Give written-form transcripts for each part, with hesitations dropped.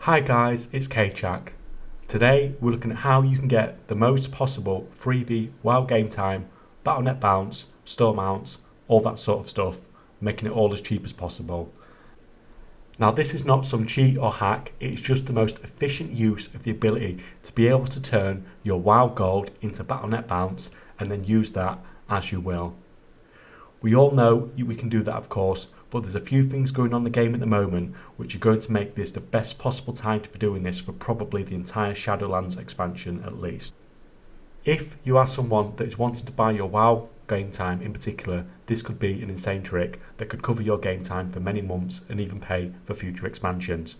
Hi guys, it's Kaychak. Today we're looking at how you can get the most possible freebie WoW game time, Battle.net bounce, store mounts, all that sort of stuff, making it all as cheap as possible. Now this is not some cheat or hack, it's just the most efficient use of the ability to be able to turn your WoW gold into Battle.net bounce and then use that as you will. We all know we can do that of course, but there's a few things going on in the game at the moment which are going to make this the best possible time to be doing this for probably the entire Shadowlands expansion at least. If you are someone that is wanting to buy your WoW game time in particular, this could be an insane trick that could cover your game time for many months and even pay for future expansions.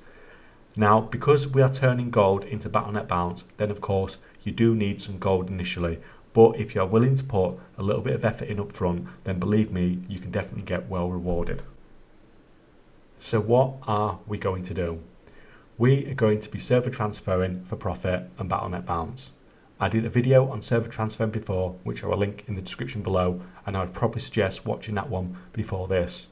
Now, because we are turning gold into Battle.net bounce, then of course you do need some gold initially, but if you are willing to put a little bit of effort in up front, then believe me, you can definitely get well rewarded. So what are we going to do? We are going to be server transferring for profit and Battle.net bounce. I did a video on server transferring before, which I will link in the description below, and I would probably suggest watching that one before this.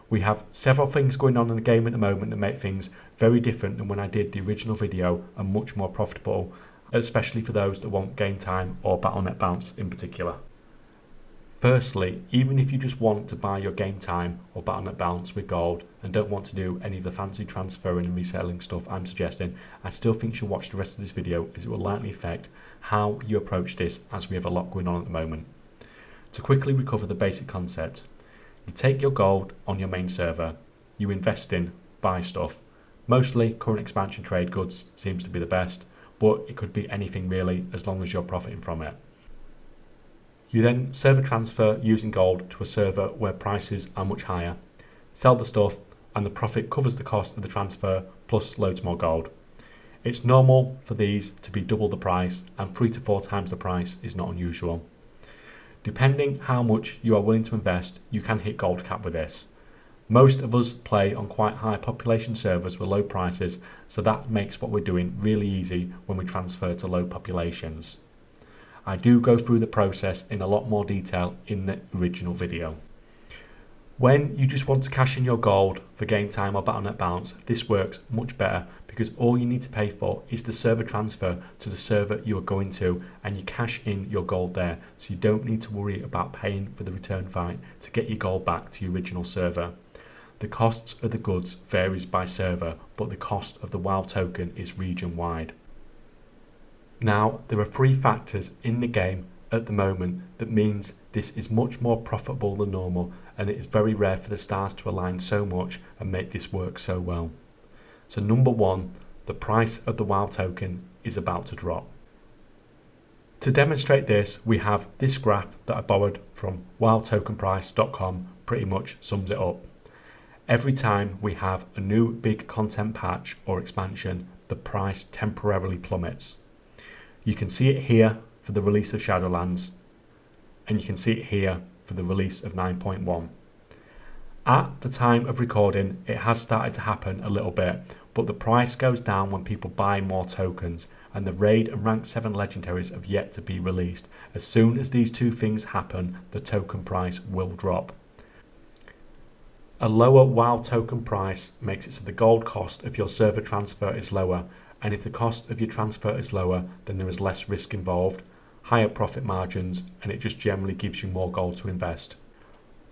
We have several things going on in the game at the moment that make things very different than when I did the original video and much more profitable, especially for those that want game time or Battle.net bounce in particular. Firstly, even if you just want to buy your game time or Battle.net bounce with gold and don't want to do any of the fancy transferring and reselling stuff I'm suggesting, I still think you should watch the rest of this video as it will likely affect how you approach this, as we have a lot going on at the moment. To quickly recover the basic concept, you take your gold on your main server, you invest in, buy stuff. Mostly current expansion trade goods seems to be the best, but it could be anything really as long as you're profiting from it. You then server transfer using gold to a server where prices are much higher, sell the stuff, and the profit covers the cost of the transfer plus loads more gold. It's normal for these to be double the price, and 3 to 4 times the price is not unusual. Depending how much you are willing to invest, you can hit gold cap with this. Most of us play on quite high population servers with low prices, so that makes what we're doing really easy when we transfer to low populations. I do go through the process in a lot more detail in the original video. When you just want to cash in your gold for game time or Battle.net bounce, this works much better because all you need to pay for is the server transfer to the server you are going to, and you cash in your gold there, so you don't need to worry about paying for the return fight to get your gold back to your original server. The costs of the goods varies by server, but the cost of the WoW token is region wide. Now, there are 3 factors in the game at the moment that means this is much more profitable than normal, and it is very rare for the stars to align so much and make this work so well. So number 1, the price of the WoW token is about to drop. To demonstrate this, we have this graph that I borrowed from wowtokenprice.com, pretty much sums it up. Every time we have a new big content patch or expansion, the price temporarily plummets. You can see it here for the release of Shadowlands, and you can see it here for the release of 9.1. At the time of recording, it has started to happen a little bit, but the price goes down when people buy more tokens, and the Raid and Rank 7 legendaries have yet to be released. As soon as these 2 things happen, the token price will drop. A lower WoW token price makes it so the gold cost of your server transfer is lower, and if the cost of your transfer is lower, then there is less risk involved, higher profit margins, and it just generally gives you more gold to invest.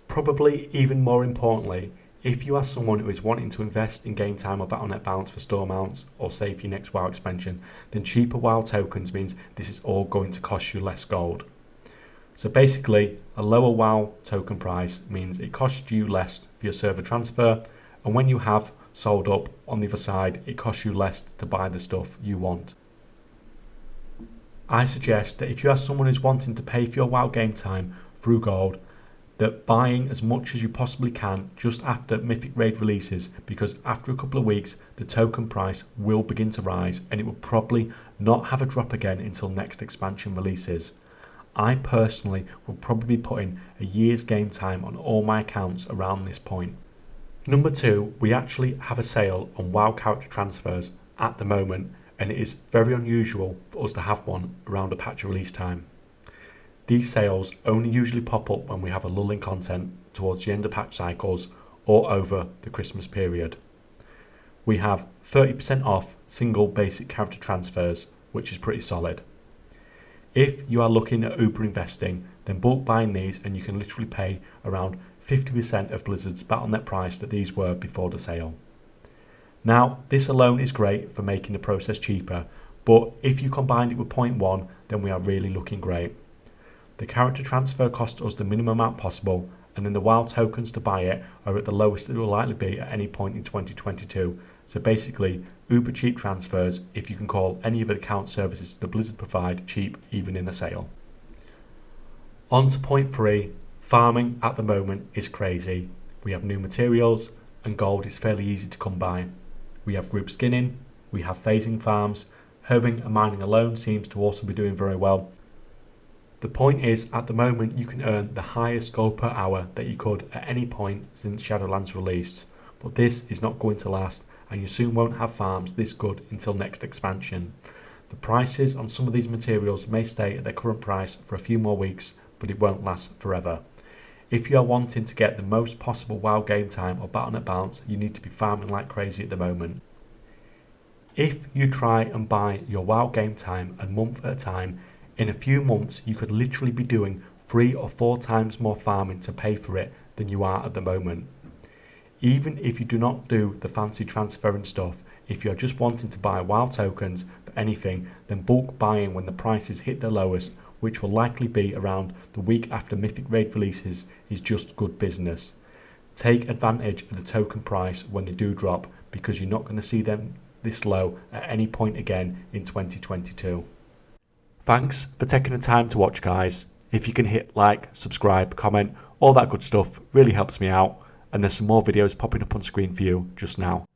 Probably even more importantly, if you are someone who is wanting to invest in game time or Battle.net bounce for store mounts or save for your next WoW expansion, then cheaper WoW tokens means this is all going to cost you less gold. So basically, a lower WoW token price means it costs you less for your server transfer, and when you have sold up on the other side, it costs you less to buy the stuff you want. I suggest that if you are someone who's wanting to pay for your WoW game time through gold, that buying as much as you possibly can just after Mythic Raid releases, because after a couple of weeks the token price will begin to rise and it will probably not have a drop again until next expansion releases. I personally will probably be putting a year's game time on all my accounts around this point. Number 2, we actually have a sale on WoW character transfers at the moment, and it is very unusual for us to have one around a patch release time. These sales only usually pop up when we have a lull in content towards the end of patch cycles or over the Christmas period. we have 30% off single basic character transfers, which is pretty solid. If you are looking at Uber investing, then bulk buying these and you can literally pay around 50% of Blizzard's Battle.net price that these were before the sale. Now, this alone is great for making the process cheaper, but if you combine it with point 1, then we are really looking great. The character transfer cost us the minimum amount possible, and then the WoW tokens to buy it are at the lowest it will likely be at any point in 2022. So basically, uber cheap transfers if you can call any of the account services that Blizzard provide cheap even in a sale. On to point 3, farming at the moment is crazy. We have new materials and gold is fairly easy to come by. We have group skinning, we have phasing farms, herbing and mining alone seems to also be doing very well. The point is, at the moment you can earn the highest gold per hour that you could at any point since Shadowlands released, but this is not going to last and you soon won't have farms this good until next expansion. The prices on some of these materials may stay at their current price for a few more weeks, but it won't last forever. If you are wanting to get the most possible WoW game time or Battle.net balance, you need to be farming like crazy at the moment. If you try and buy your WoW game time a month at a time, in a few months you could literally be doing 3 or 4 times more farming to pay for it than you are at the moment. Even if you do not do the fancy transferring stuff, if you are just wanting to buy WoW tokens for anything, then bulk buying when the prices hit their lowest, which will likely be around the week after Mythic Raid releases, is just good business. Take advantage of the token price when they do drop, because you're not going to see them this low at any point again in 2022. Thanks for taking the time to watch, guys. If you can hit like, subscribe, comment, all that good stuff really helps me out, and there's some more videos popping up on screen for you just now.